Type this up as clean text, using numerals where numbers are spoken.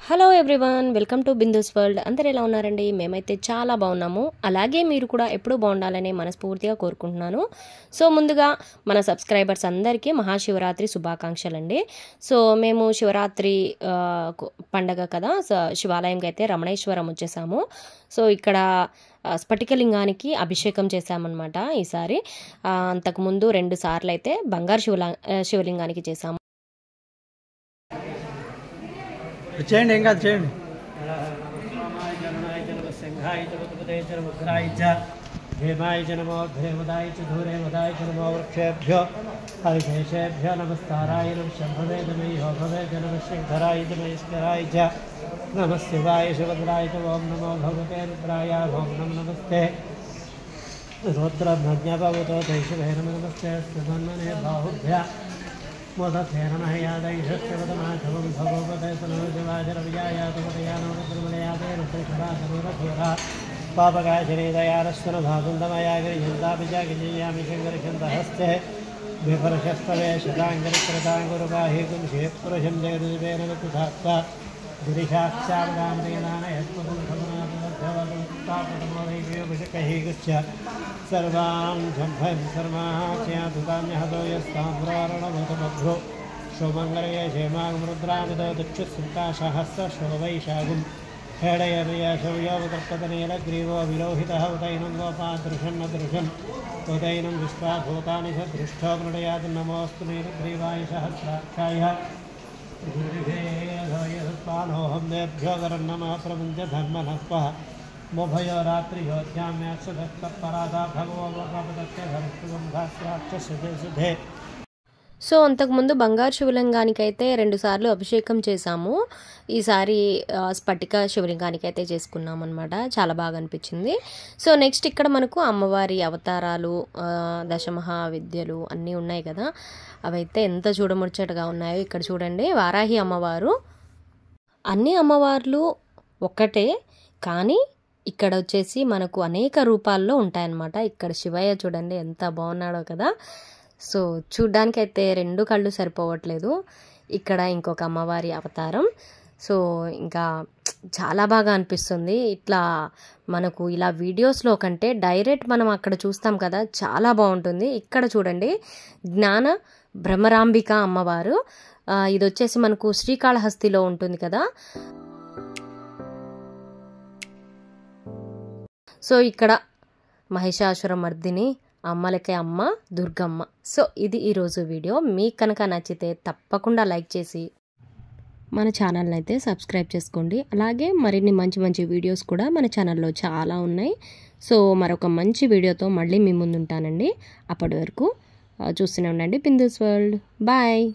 Hello everyone, welcome to Bindu's world. అందరు ఎలా ఉన్నారండి? మేమైతే చాలా బాగున్నాము. అలాగే మీరు కూడా ఎప్పుడు బాగుండాలని మనస్ఫూర్తిగా కోరుకుంటున్నాను. సో ముందుగా మన సబ్స్క్రైబర్స్ అందరికీ మహాశివరాత్రి శుభాకాంక్షలు అండి. సో మేము శివరాత్రి పండగ కదా, శివాలయంకి అయితే రమణేశ్వరం వచ్చేసాము. సో ఇక్కడ స్ఫటికలింగానికి అభిషేకం చేశామన్నమాట ఈసారి. అంతకుముందు 2 సార్లు అయితే బంగారు శివలింగానికి చేశాము. చేయండి, ఏం కాదు, చేయండి. భీమాయ జనమో భేమదాయ చ ధూరే మదాయ జనమో వృక్షేభ్యో హరిశేషేభ్యో నమస్కారాయ నమ శంభవేదమయో భవేదనమశంకరాయ నమస్కరాయ చ నమ శివాయ శివద్రాయ చ ఓం నమో భగవతే రుద్రాయ ఓం నమ నమస్తే రుద్రభ్యభవతో దైశవే నమ నమస్తే స్తన్మనే బాహుభ్య मोदत्थेन महयादैषत्यवदमाधवं भगवते तनोजवाजरविजायातमतयानोरुद्रमलयाते पापकाशिनीदयारस्वनभागुन्दमयागिरिजन्तापिजागिजयामि शङ्करचन्दहस्ते विपरशस्तवे शताङ्गरिकृताङ्गुरुगाहीकुं शेपुरुषं जगदिवेन वितुधात्ता गिरिशाक्षार्गामदेनानयस्मदुर्भवनमध्यवदुत्तापतमोदैव्योभिषकैगुच्छ सर्वां झम्भं सर्वाच्याधुतान्यहतो यस्ताम्रारणमतमध्रो शोमङ्गलये क्षेमागमरुद्रामितो दक्षुसङ्काशहस्तशोवैशागुं हेडयमयशौयोपकर्पतनीलग्रीवो विलोहितः उदैनं गोपादृशन्नदृशम् उदैनं विश्वाभूतानि च दृष्टो मृडयात् नमोऽस्तु नीलग्रीवाय सहस्राक्षाय गुरुभेदोहं देभ्यो करन्नमः प्रपञ्च धर्मनस्वः मोभयो रात्रियोध्याम्याक्षपराधा भगवोपदत्ते भरस्तुगंधास्राक्षसुधे. సో అంతకుముందు బంగారు శివలింగానికి అయితే 2 సార్లు అభిషేకం చేశాము. ఈసారి స్ఫటిక శివలింగానికి అయితే చేసుకున్నాం అనమాట. చాలా బాగా అనిపించింది. సో నెక్స్ట్ ఇక్కడ మనకు అమ్మవారి అవతారాలు, దశమహా విద్యలు అన్నీ ఉన్నాయి కదా, అవైతే ఎంత చూడముచ్చటగా ఉన్నాయో. ఇక్కడ చూడండి, వారాహి అమ్మవారు. అన్ని అమ్మవార్లు ఒక్కటే, కానీ ఇక్కడ వచ్చేసి మనకు అనేక రూపాల్లో ఉంటాయన్నమాట. ఇక్కడ శివయ్య చూడండి ఎంత బాగున్నాడో కదా. సో చూడ్డానికి అయితే 2 కళ్ళు సరిపోవట్లేదు. ఇక్కడ ఇంకొక అమ్మవారి అవతారం. సో ఇంకా చాలా బాగా అనిపిస్తుంది. ఇట్లా మనకు ఇలా వీడియోస్లో కంటే డైరెక్ట్ మనం అక్కడ చూస్తాం కదా, చాలా బాగుంటుంది. ఇక్కడ చూడండి, జ్ఞాన భ్రమరాంబిక అమ్మవారు. ఇది వచ్చేసి మనకు శ్రీకాళహస్తిలో ఉంటుంది కదా. సో ఇక్కడ మహిషాసుర మర్దిని, అమ్మలకే అమ్మ దుర్గమ్మ. సో ఇది ఈరోజు వీడియో. మీకు కనుక నచ్చితే తప్పకుండా లైక్ చేసి మన ఛానల్ని అయితే సబ్స్క్రైబ్ చేసుకోండి. అలాగే మరిన్ని మంచి మంచి వీడియోస్ కూడా మన ఛానల్లో చాలా ఉన్నాయి. సో మరొక మంచి వీడియోతో మళ్ళీ మీ ముందు ఉంటానండి. అప్పటి వరకు చూస్తూనే ఉండండి బిందూస్ వరల్డ్. బాయ్.